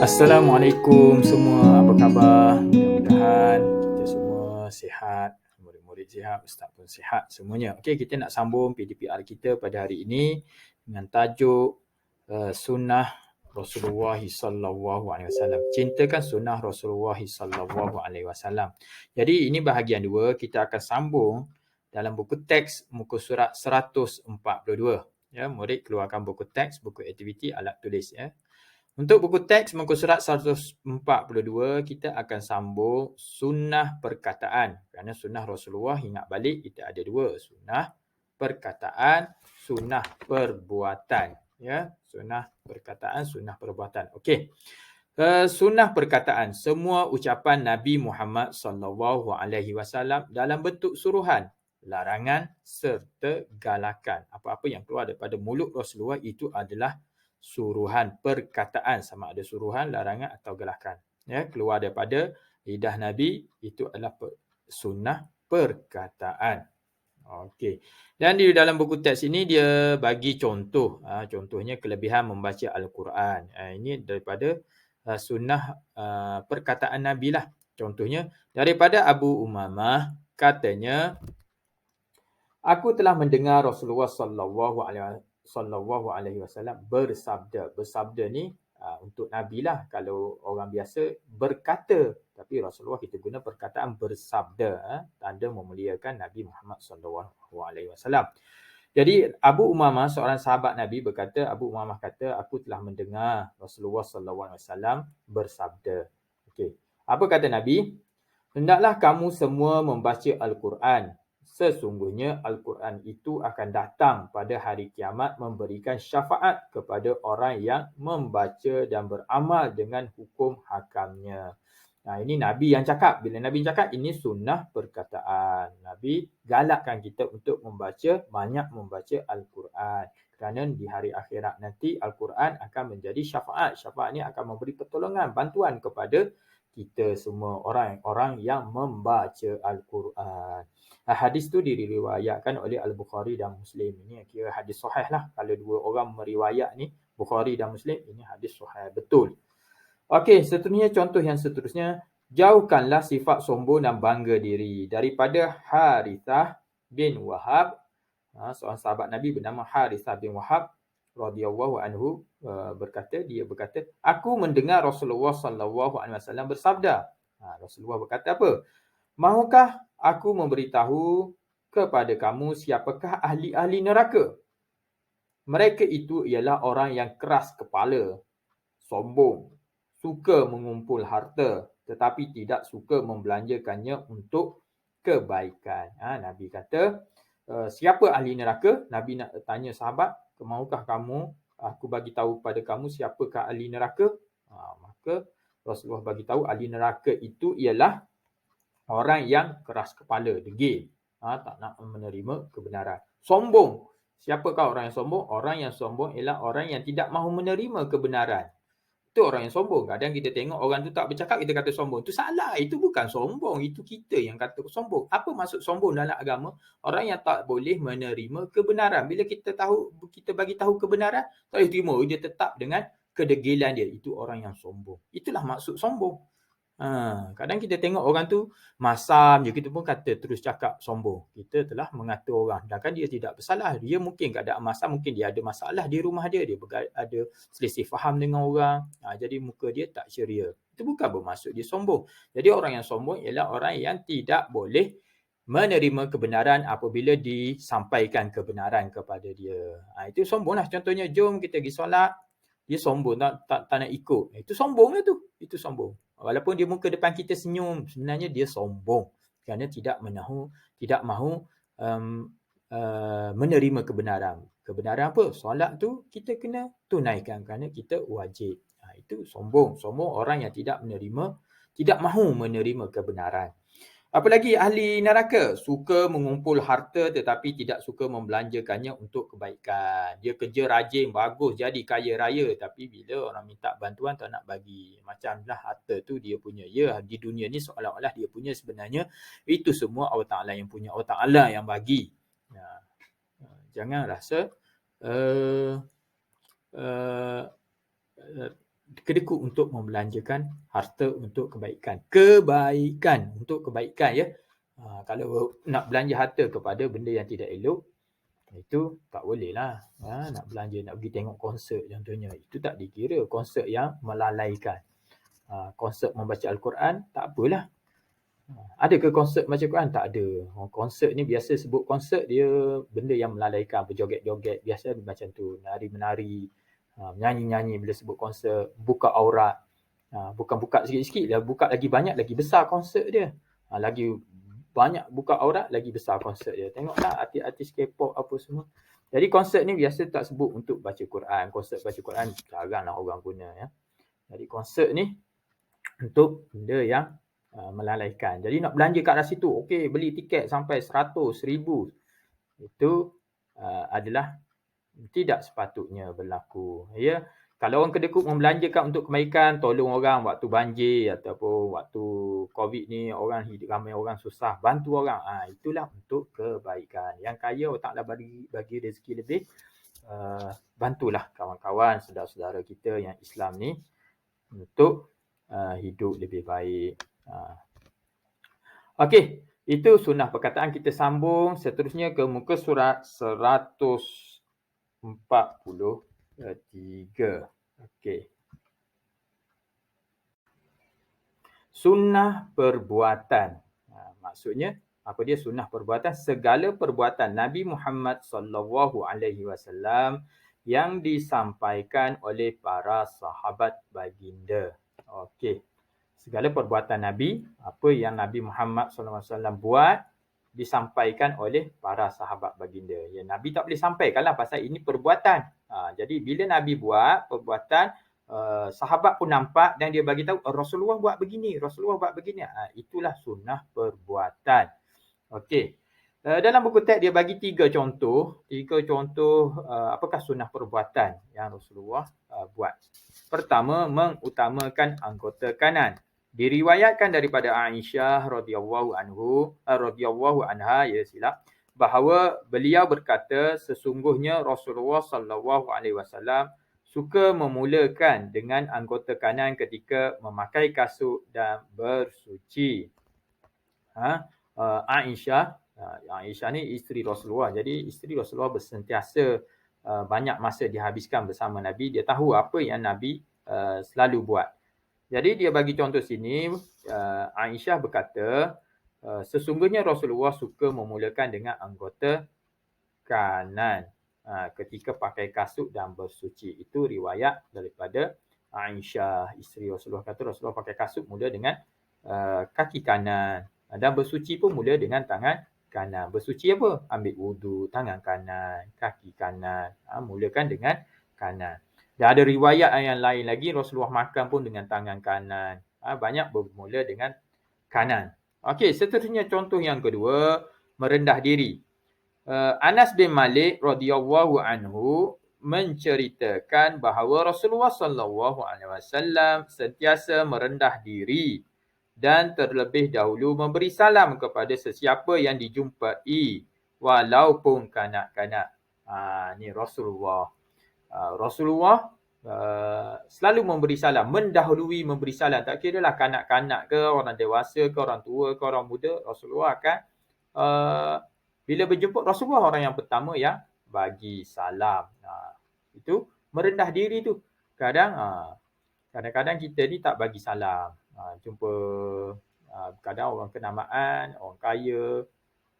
Assalamualaikum semua, apa khabar? Mudah-mudahan kita semua sihat, murid-murid sihat, ustaz pun sihat semuanya. Okey, kita nak sambung PDPR kita pada hari ini dengan tajuk sunnah Rasulullah sallallahu alaihi wasallam. Cintakan sunnah Rasulullah sallallahu alaihi wasallam. Jadi ini bahagian 2, kita akan sambung dalam buku teks muka surat 142. Ya, murid keluarkan buku teks, buku aktiviti, alat tulis ya. Untuk buku teks muka surat 142, kita akan sambung sunnah perkataan. Kerana sunnah Rasulullah, ingat balik kita ada 2, sunnah perkataan, sunnah perbuatan. Ya, sunnah perkataan, sunnah perbuatan. Okey. Sunnah perkataan, semua ucapan Nabi Muhammad sallallahu alaihi wasallam dalam bentuk suruhan, larangan serta galakan. Apa-apa yang keluar daripada mulut Rasulullah itu adalah suruhan perkataan, sama ada suruhan, larangan atau galakan. Ya, keluar daripada lidah Nabi itu adalah sunnah perkataan. Okey. Dan di dalam buku teks ini dia bagi contoh. Contohnya kelebihan membaca Al-Quran. Ini daripada sunnah perkataan Nabi lah. Contohnya daripada Abu Umamah katanya, aku telah mendengar Rasulullah sallallahu alaihi wasallam bersabda. Bersabda ni untuk Nabi lah. Kalau orang biasa berkata, tapi Rasulullah kita guna perkataan bersabda, tanda memuliakan Nabi Muhammad sallallahu alaihi wasallam. Jadi Abu Umamah, seorang sahabat Nabi berkata, Abu Umamah kata, aku telah mendengar Rasulullah sallallahu alaihi wasallam bersabda. Okey. Apa kata Nabi? Hendaklah kamu semua membaca Al-Quran. Sesungguhnya Al-Quran itu akan datang pada hari kiamat memberikan syafaat kepada orang yang membaca dan beramal dengan hukum hakamnya. Nah, ini Nabi yang cakap. Bila Nabi cakap, ini sunnah perkataan. Nabi galakkan kita untuk banyak membaca Al-Quran. Kerana di hari akhirat nanti Al-Quran akan menjadi syafaat. Syafaat ini akan memberi pertolongan, bantuan kepada kita semua orang-orang yang membaca Al-Quran. Hadis tu diriwayatkan oleh Al-Bukhari dan Muslim. Ini kira hadis sahih lah. Kalau 2 orang meriwayat ni, Bukhari dan Muslim, ini hadis sahih betul. Okey, seterusnya contoh yang seterusnya. Jauhkanlah sifat sombong dan bangga diri daripada Harithah bin Wahab. Seorang sahabat Nabi bernama Harithah bin Wahab radhiyallahu anhu berkata, aku mendengar Rasulullah sallallahu alaihi wasallam bersabda. Rasulullah berkata apa? Mahukah aku memberitahu kepada kamu siapakah ahli-ahli neraka? Mereka itu ialah orang yang keras kepala, sombong, suka mengumpul harta tetapi tidak suka membelanjakannya untuk kebaikan. Nabi kata, siapa ahli neraka? Nabi nak tanya sahabat, mahukah kamu aku bagi tahu kepada kamu siapakah ahli neraka? Maka Rasulullah bagi tahu ahli neraka itu ialah orang yang keras kepala, degil, tak nak menerima kebenaran. Sombong. Siapakah orang yang sombong? Orang yang sombong ialah orang yang tidak mahu menerima kebenaran. Itu orang yang sombong. Kadang kita tengok orang tu tak bercakap, kita kata sombong. Itu salah. Itu bukan sombong. Itu kita yang kata sombong. Apa maksud sombong dalam agama? Orang yang tak boleh menerima kebenaran. Bila kita bagi tahu kebenaran, tak boleh terima. Dia tetap dengan kedegilan dia. Itu orang yang sombong. Itulah maksud sombong. Kadang kita tengok orang tu masam je, kita pun kata terus cakap sombong. Kita telah mengata orang, sedangkan dia tidak bersalah. Dia mungkin keadaan masam, mungkin dia ada masalah di rumah dia ada selisih faham dengan orang. Jadi muka dia tak ceria. Itu bukan bermaksud dia sombong. Jadi orang yang sombong ialah orang yang tidak boleh menerima kebenaran apabila disampaikan kebenaran kepada dia. Itu sombonglah. Contohnya, jom kita pergi solat, dia sombong, tak nak ikut. Itu sombong lah tu. Itu sombong. Walaupun dia muka depan kita senyum, sebenarnya dia sombong. Kerana tidak mahu menerima kebenaran. Kebenaran apa? Solat tu kita kena tunaikan kerana kita wajib. Itu sombong. Sombong orang yang tidak mahu menerima kebenaran. Apalagi ahli neraka, suka mengumpul harta tetapi tidak suka membelanjakannya untuk kebaikan. Dia kerja rajin, bagus, jadi kaya raya, tapi bila orang minta bantuan tak nak bagi. Macamlah harta tu dia punya. Ya, di dunia ni seolah-olah dia punya, sebenarnya itu semua Allah Ta'ala yang punya. Allah Ta'ala yang bagi. Jangan rasa kedekut untuk membelanjakan harta untuk kebaikan. Kebaikan untuk kebaikan ya. Kalau nak belanja harta kepada benda yang tidak elok, itu tak boleh lah. Nak belanja, nak pergi tengok konsert contohnya, itu tak dikira konsert yang melalaikan. Konsert membaca Al-Quran, tak apalah. Ada ke konsert baca Quran? Tak ada. Konsert ni biasa sebut konsert, dia benda yang melalaikan, berjoget-joget. Biasa macam tu, menari-menari, menyanyi-nyanyi bila sebut konsert, buka aurat. Bukan buka sikit-sikit lah, buka lagi banyak, lagi besar konsert dia. Lagi banyak buka aurat, lagi besar konsert dia. Tengoklah artis-artis K-pop apa semua. Jadi konsert ni biasa tak sebut untuk baca Quran. Konsert baca Quran jaranglah orang guna ya. Jadi konsert ni untuk benda yang melalaikan. Jadi nak belanja kat arah situ, okey, beli tiket sampai 100, 1000. Itu adalah tidak sepatutnya berlaku. Ya, kalau orang kedekut membelanjakan untuk kebaikan, tolong orang waktu banjir ataupun waktu COVID ni, ramai orang susah, bantu orang. Itulah untuk kebaikan. Yang kaya Allah Ta'ala bagi rezeki lebih, bantulah kawan-kawan, saudara-saudara kita yang Islam ni untuk hidup lebih baik. Okey, itu sunnah perkataan. Kita sambung seterusnya ke muka surat 143. Okey. Sunnah perbuatan. Maksudnya apa dia sunnah perbuatan? Segala perbuatan Nabi Muhammad sallallahu alaihi wasallam yang disampaikan oleh para sahabat baginda. Okey. Segala perbuatan Nabi, apa yang Nabi Muhammad SAW buat, disampaikan oleh para sahabat baginda. Ya, Nabi tak boleh sampaikanlah pasal ini perbuatan. Jadi bila Nabi buat perbuatan, sahabat pun nampak dan dia bagi tahu Rasulullah buat begini, Rasulullah buat begini. Itulah sunnah perbuatan. Okey. Dalam buku teks dia bagi 3 contoh. 3 contoh apakah sunnah perbuatan yang Rasulullah buat. Pertama, mengutamakan anggota kanan. Diriwayatkan daripada Aisyah radhiyallahu anha bahawa beliau berkata, sesungguhnya Rasulullah sallallahu alaihi wasallam suka memulakan dengan anggota kanan ketika memakai kasut dan bersuci. Aisyah ni isteri Rasulullah. Jadi isteri Rasulullah bersentiasa banyak masa dihabiskan bersama Nabi. Dia tahu apa yang Nabi selalu buat. Jadi dia bagi contoh sini, Aisyah berkata, sesungguhnya Rasulullah suka memulakan dengan anggota kanan ketika pakai kasut dan bersuci. Itu riwayat daripada Aisyah, isteri Rasulullah. Kata Rasulullah pakai kasut mula dengan kaki kanan. Dan bersuci pun mula dengan tangan kanan. Bersuci apa? Ambil wudu, tangan kanan, kaki kanan. Mulakan dengan kanan. Dan ada riwayat yang lain lagi, Rasulullah makan pun dengan tangan kanan. Banyak bermula dengan kanan. Okey, seterusnya contoh yang kedua, merendah diri. Anas bin Malik radhiyallahu anhu menceritakan bahawa Rasulullah sallallahu alaihi wasallam sentiasa merendah diri dan terlebih dahulu memberi salam kepada sesiapa yang dijumpai walaupun kanak-kanak. Ni Rasulullah. Rasulullah selalu memberi salam, mendahului memberi salam. Tak kira lah kanak-kanak ke, orang dewasa ke, orang tua ke, orang muda, Rasulullah akan bila berjumpa Rasulullah orang yang pertama yang bagi salam. Itu merendah diri tu. Kadang-kadang kita ni tak bagi salam. Jumpa kadang orang kenamaan, orang kaya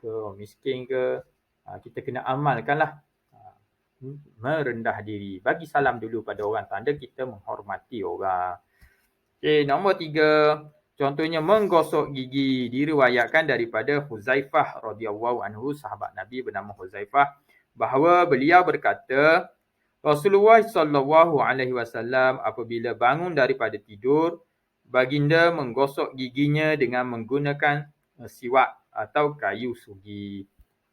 ke, orang miskin ke, kita kena amalkanlah. Merendah diri. Bagi salam dulu pada orang, tanda kita menghormati orang. Okey, nombor 3. Contohnya menggosok gigi. Diriwayatkan daripada Huzaifah radhiyallahu anhu, sahabat Nabi bernama Huzaifah, bahawa beliau berkata, Rasulullah sallallahu alaihi wasallam apabila bangun daripada tidur, baginda menggosok giginya dengan menggunakan siwak atau kayu sugi.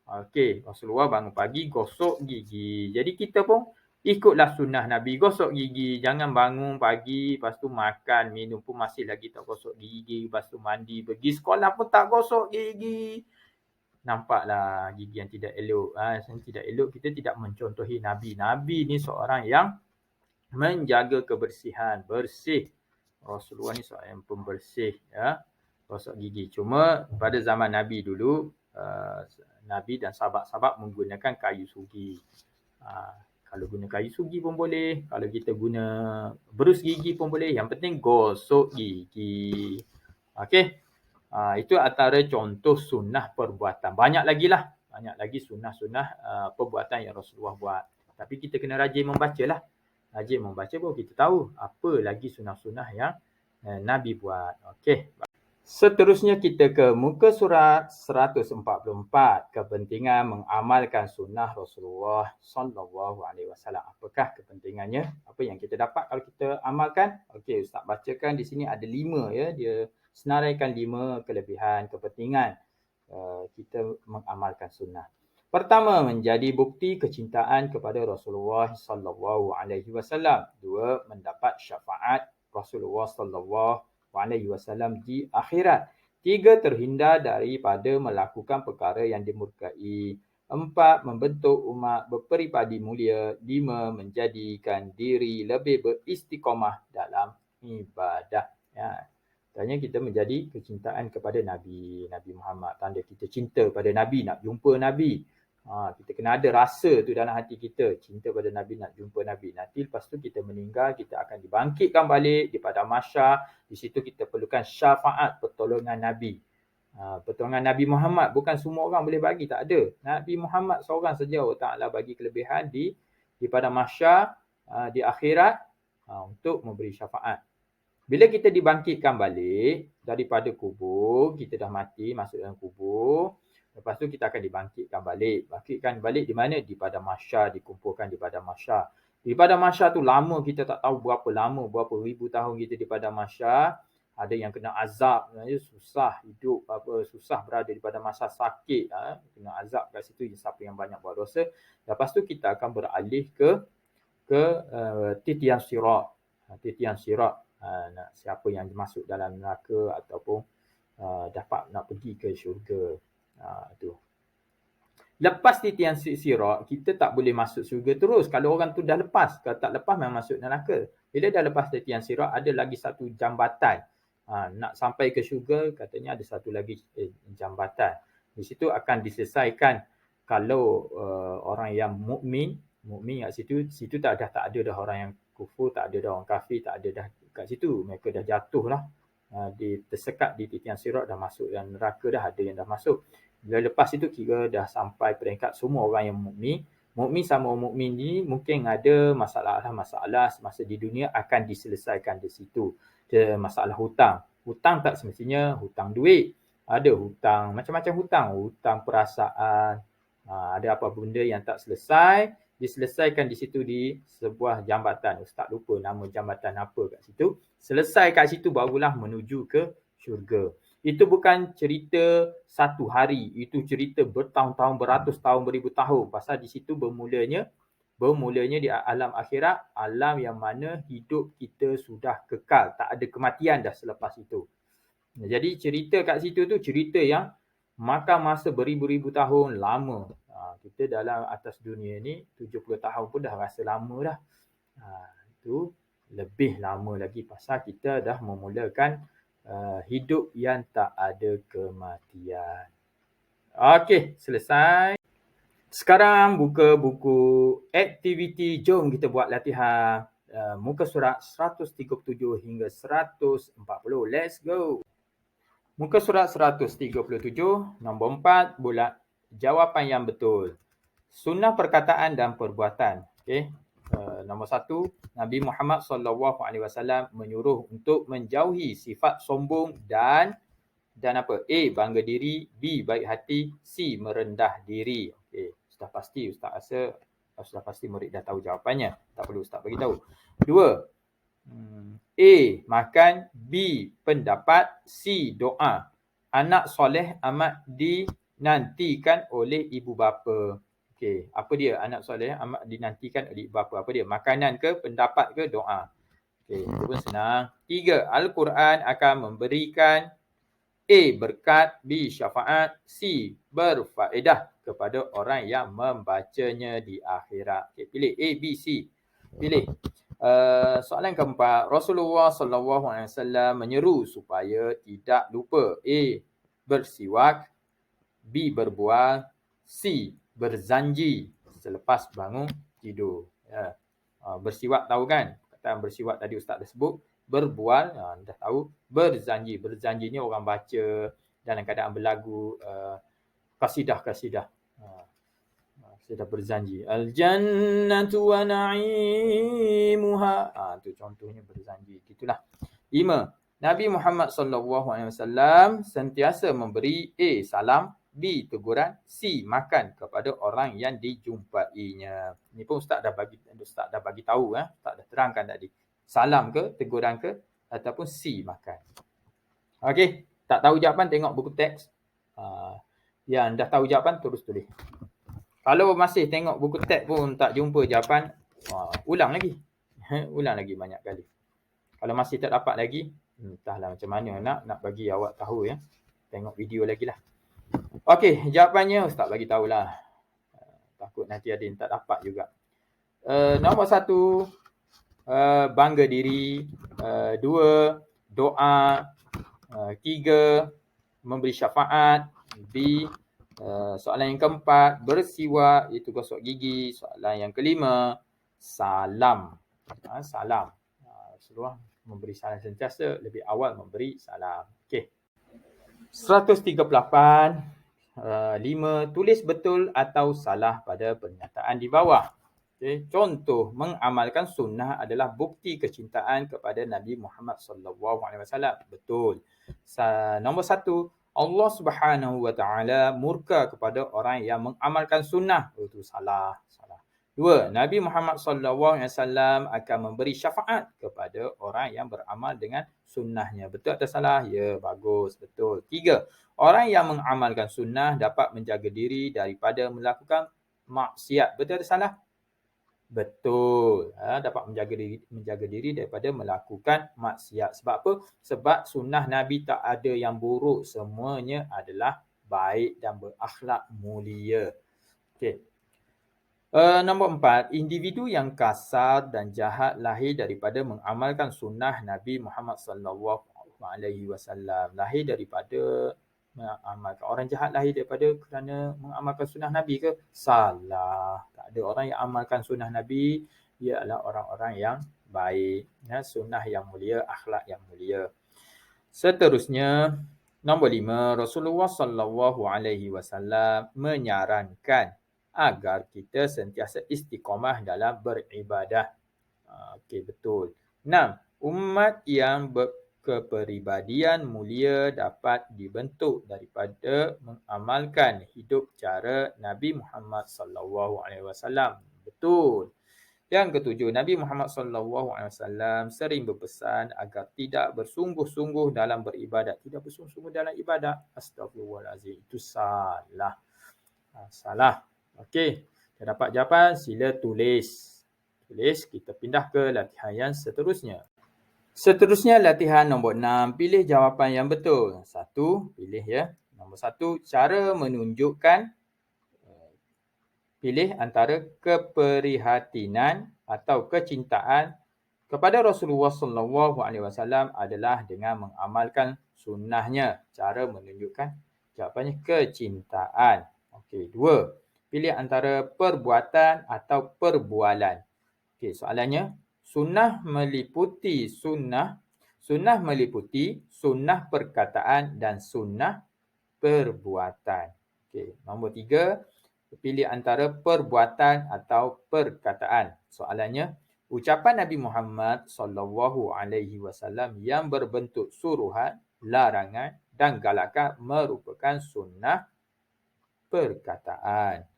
Okey, Rasulullah bangun pagi gosok gigi. Jadi kita pun ikutlah sunnah Nabi, gosok gigi. Jangan bangun pagi, lepas tu makan, minum pun masih lagi tak gosok gigi. Lepas tu mandi, pergi sekolah pun tak gosok gigi. Nampaklah gigi yang tidak elok. Yang tidak elok, kita tidak mencontohi Nabi. Nabi ni seorang yang menjaga kebersihan, bersih. Rasulullah ni seorang yang pembersih, ya, gosok gigi. Cuma pada zaman Nabi dulu, Nabi dan sahabat-sahabat menggunakan kayu sugi. Kalau guna kayu sugi pun boleh, kalau kita guna berus gigi pun boleh. Yang penting gosok gigi. Okey. Itu antara contoh sunnah perbuatan. Banyak lagi lah. Banyak lagi sunnah-sunnah perbuatan yang Rasulullah buat. Tapi kita kena rajin membaca lah. Rajin membaca baru kita tahu apa lagi sunnah-sunnah yang Nabi buat. Okey. Seterusnya kita ke muka surat 144, kepentingan mengamalkan sunnah Rasulullah sallallahu alaihi wasallam. Apakah kepentingannya? Apa yang kita dapat kalau kita amalkan? Okey, Ustaz bacakan di sini ada 5, ya. Dia senaraikan 5 kelebihan, kepentingan kita mengamalkan sunnah. Pertama, menjadi bukti kecintaan kepada Rasulullah sallallahu alaihi wasallam. 2, mendapat syafaat Rasulullah sallallahu alaihi wasallam di akhirat. 3, terhindar daripada melakukan perkara yang dimurkai. 4, membentuk umat berperibadi mulia. 5, menjadikan diri lebih beristiqamah dalam ibadah. Ya. Tanya kita menjadi kecintaan kepada Nabi Muhammad. Tanda kita cinta pada Nabi, nak jumpa Nabi. Kita kena ada rasa tu dalam hati kita, cinta pada Nabi, nak jumpa Nabi. Nanti lepas tu kita meninggal, kita akan dibangkitkan balik di padang mahsyar. Di situ kita perlukan syafaat, pertolongan Nabi. Pertolongan Nabi Muhammad, bukan semua orang boleh bagi, tak ada. Nabi Muhammad seorang saja Allah Ta'ala bagi kelebihan di padang mahsyar, di akhirat, untuk memberi syafaat. Bila kita dibangkitkan balik daripada kubur, kita dah mati, masuk dalam kubur. Lepas tu kita akan dibangkitkan balik. Bangkitkan balik di mana? Di padang mahsyar, dikumpulkan di padang mahsyar. Di padang mahsyar tu lama, kita tak tahu berapa lama, berapa ribu tahun kita di padang mahsyar. Ada yang kena azab, susah hidup, susah berada di padang mahsyar, sakit, kena azab kat situ, siapa yang banyak buat dosa. Lepas tu kita akan beralih ke titian sirat. Titian sirat, siapa yang masuk dalam neraka ataupun dapat nak pergi ke syurga. Tu. Lepas titian sirat, kita tak boleh masuk syurga terus. Kalau orang tu dah lepas, kalau tak lepas memang masuk neraka. Bila dah lepas titian sirat, ada lagi satu jambatan. Nak sampai ke syurga, katanya ada satu lagi jambatan. Di situ akan diselesaikan. Kalau orang yang mukmin kat situ dah tak ada dah orang yang kufur, tak ada dah orang kafir, tak ada dah kat situ. Mereka dah jatuh lah. Tersekat di titian sirat, dah masuk dalam neraka dah, ada yang dah masuk. Bila lepas itu kira dah sampai peringkat semua orang yang mukmin. Mukmin sama mukmin ni mungkin ada masalah semasa di dunia akan diselesaikan di situ. Masalah hutang. Hutang tak semestinya hutang duit. Ada hutang, macam-macam hutang. Hutang perasaan. Ada apa benda yang tak selesai, diselesaikan di situ di sebuah jambatan. Ustaz lupa nama jambatan apa kat situ. Selesai kat situ barulah menuju ke syurga. Itu bukan cerita satu hari. Itu cerita bertahun-tahun, beratus tahun, beribu tahun. Pasal di situ bermulanya di alam akhirat, alam yang mana hidup kita sudah kekal. Tak ada kematian dah selepas itu. Jadi cerita kat situ tu cerita yang makan masa beribu-ribu tahun, lama. Kita dalam atas dunia ni 70 tahun pun dah rasa lama dah. Itu lebih lama lagi pasal kita dah memulakan hidup yang tak ada kematian. Okey, selesai. Sekarang buka buku aktiviti. Jom kita buat latihan. Muka surat 137 hingga 140. Let's go. Muka surat 137, nombor 4, bulat jawapan yang betul. Sunnah perkataan dan perbuatan. Okey. Nombor 1, Nabi Muhammad SAW menyuruh untuk menjauhi sifat sombong dan apa? A, bangga diri, B, baik hati, C, merendah diri. Okey, sudah pasti Ustaz rasa murid dah tahu jawapannya. Tak perlu Ustaz bagi tahu. 2, A, makan, B, pendapat, C, doa. Anak soleh amat dinantikan oleh ibu bapa. Okey, apa dia anak soleh amat dinantikan oleh ibu bapa? Apa dia? Makanan ke, pendapat ke, doa? Okey, itu pun senang. 3, Al-Quran akan memberikan A, berkat, B, syafaat, C, berfaedah kepada orang yang membacanya di akhirat. Okey, pilih A, B, C. Pilih. Soalan keempat, Rasulullah SAW menyeru supaya tidak lupa. A. Bersiwak. B. Berbual. C. Berzanji selepas bangun tidur. Ya. Bersiwak tahu kan? Perkataan bersiwak tadi Ustaz dah sebut. Berbual, dah tahu. Berzanji. Berzanji ni orang baca dalam keadaan berlagu kasidah-kasidah. Sudah berzanji. Al-jannatu wa na'imuha. Itu contohnya berzanji. Gitulah. 5. Nabi Muhammad SAW sentiasa memberi A. Salam. B. Teguran. C. Makan kepada orang yang dijumpainya. Ini pun Ustaz dah bagi tahu. Ustaz dah terangkan tadi. Salam ke, teguran ke, ataupun C. Makan. Okey. Tak tahu jawapan, tengok buku teks. Yang dah tahu jawapan, terus tulis. Kalau masih tengok buku teks pun tak jumpa jawapan, ulang lagi. Ulang lagi banyak kali. Kalau masih tak dapat lagi, entahlah macam mana nak bagi awak tahu ya. Tengok video lagi lah. Okey, jawapannya Ustaz bagi tahulah. Takut nanti ada yang tak dapat juga. Nombor 1, bangga diri. 2, doa. 3, memberi syafaat. B, soalan yang keempat, bersiwak, itu gosok gigi. Soalan yang kelima, salam. Salam. Seluruh memberi salam sentiasa, lebih awal memberi salam. Okey. 138. 5. Tulis betul atau salah pada pernyataan di bawah. Okay. Contoh, mengamalkan sunnah adalah bukti kecintaan kepada Nabi Muhammad SAW. Betul. Nombor 1. Allah Subhanahu Wa Taala murka kepada orang yang mengamalkan sunnah. Itu salah. 2. Nabi Muhammad SAW akan memberi syafaat kepada orang yang beramal dengan sunnahnya. Betul atau salah? Ya, bagus. Betul. 3. Orang yang mengamalkan sunnah dapat menjaga diri daripada melakukan maksiat. Betul atau salah? Betul. Dapat menjaga diri daripada melakukan maksiat. Sebab apa? Sebab sunnah Nabi tak ada yang buruk. Semuanya adalah baik dan berakhlak mulia. Okey. Nombor 4. Individu yang kasar dan jahat lahir daripada mengamalkan sunnah Nabi Muhammad SAW. Lahir daripada mengamalkan. Orang jahat lahir daripada kerana mengamalkan sunnah Nabi ke? Salah. Tak ada orang yang amalkan sunnah Nabi. Ia adalah orang-orang yang baik. Sunnah yang mulia, akhlak yang mulia. Seterusnya, nombor 5. Rasulullah SAW menyarankan agar kita sentiasa istiqamah dalam beribadah. Okey, betul. 6. Umat yang berkepribadian mulia dapat dibentuk daripada mengamalkan hidup cara Nabi Muhammad SAW. Betul. Yang ketujuh, Nabi Muhammad SAW sering berpesan agar tidak bersungguh-sungguh dalam beribadat. Tidak bersungguh-sungguh dalam ibadat. Astagfirullahalazim. Itu salah. Salah. Okey, dah dapat jawapan, sila tulis. Kita pindah ke latihan yang seterusnya. Seterusnya latihan nombor 6, pilih jawapan yang betul. 1, pilih ya. Nombor 1, cara menunjukkan. Pilih antara keprihatinan atau kecintaan kepada Rasulullah SAW adalah dengan mengamalkan sunnahnya. Cara menunjukkan, jawapannya kecintaan. Okey, 2. Pilih antara perbuatan atau perbualan. Okey, soalannya, sunnah meliputi sunnah perkataan dan sunnah perbuatan. Okey, nombor 3, pilih antara perbuatan atau perkataan. Soalannya, ucapan Nabi Muhammad SAW yang berbentuk suruhan, larangan dan galakan merupakan sunnah perkataan.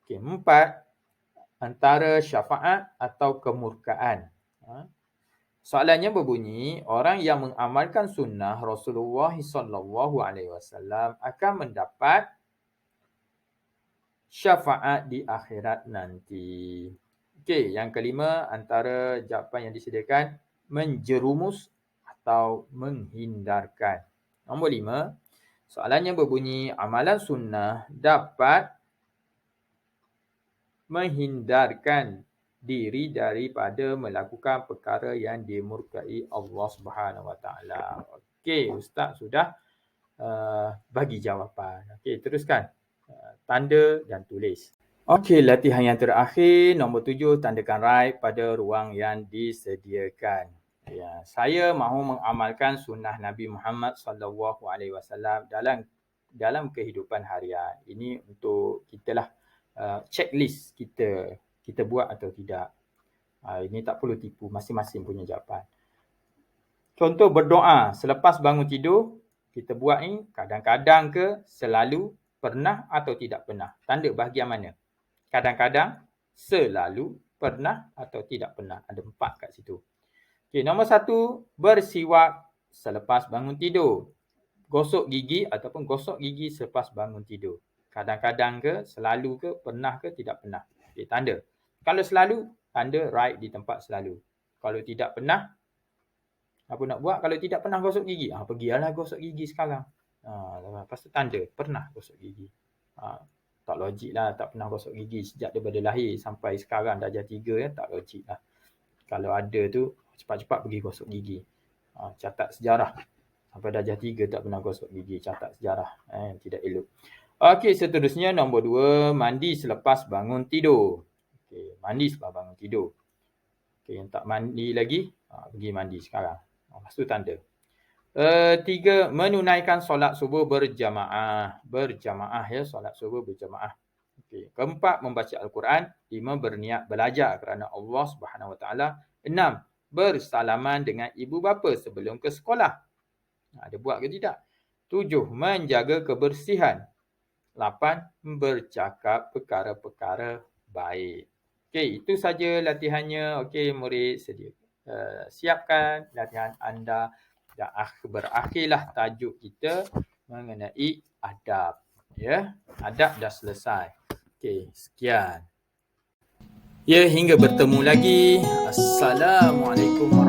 Okey, 4. Antara syafaat atau kemurkaan. Soalannya berbunyi, orang yang mengamalkan sunnah Rasulullah SAW akan mendapat syafaat di akhirat nanti. Okey, yang kelima, antara jawapan yang disediakan, menjerumus atau menghindarkan. Nombor 5, soalannya berbunyi, amalan sunnah dapat menghindarkan diri daripada melakukan perkara yang dimurkai Allah Subhanahu Wa Taala. Okey, Ustaz sudah bagi jawapan. Okey, teruskan. Tanda dan tulis. Okey, latihan yang terakhir, nombor 7, tandakan right pada ruang yang disediakan. Ya, saya mahu mengamalkan sunnah Nabi Muhammad SAW dalam kehidupan harian. Ini untuk kita lah, checklist kita buat atau tidak. Ini tak perlu tipu, masing-masing punya jawapan. Contoh berdoa selepas bangun tidur, kita buat ni kadang-kadang ke, selalu, pernah atau tidak pernah. Tanda bahagian mana? Kadang-kadang, selalu, pernah atau tidak pernah. Ada 4 kat situ. Okey, nombor 1, bersiwak selepas bangun tidur. Gosok gigi ataupun gosok gigi selepas bangun tidur. Kadang-kadang ke, selalu ke, pernah ke, tidak pernah. Okey, tanda. Kalau selalu, tanda right di tempat selalu. Kalau tidak pernah, apa nak buat? Kalau tidak pernah gosok gigi, pergilah gosok gigi sekarang. Lepas tu tanda, pernah gosok gigi. Tak logik lah, tak pernah gosok gigi sejak daripada lahir sampai sekarang darjah 3 ya, tak logik lah. Kalau ada tu, cepat-cepat pergi gosok gigi. Catat sejarah. Sampai darjah 3 tak pernah gosok gigi, catat sejarah. Tidak elok. Okey, seterusnya nombor 2, mandi selepas bangun tidur. Okey, mandi selepas bangun tidur. Okey, yang tak mandi lagi, pergi mandi sekarang. Lepas tu tanda. 3, menunaikan solat subuh berjamaah. Berjamaah ya, solat subuh berjamaah. Okey. 4, membaca Al-Quran. 5, berniat belajar kerana Allah Subhanahu Wa Taala. 6, bersalaman dengan ibu bapa sebelum ke sekolah. Ada buat ke tidak? 7, menjaga kebersihan. 8, bercakap perkara-perkara baik. Okey, itu saja latihannya. Okey, murid sedia. Siapkan latihan anda. Dan berakhirlah tajuk kita mengenai adab. Ya, adab dah selesai. Okey, sekian. Ya, hingga bertemu lagi. Assalamualaikum.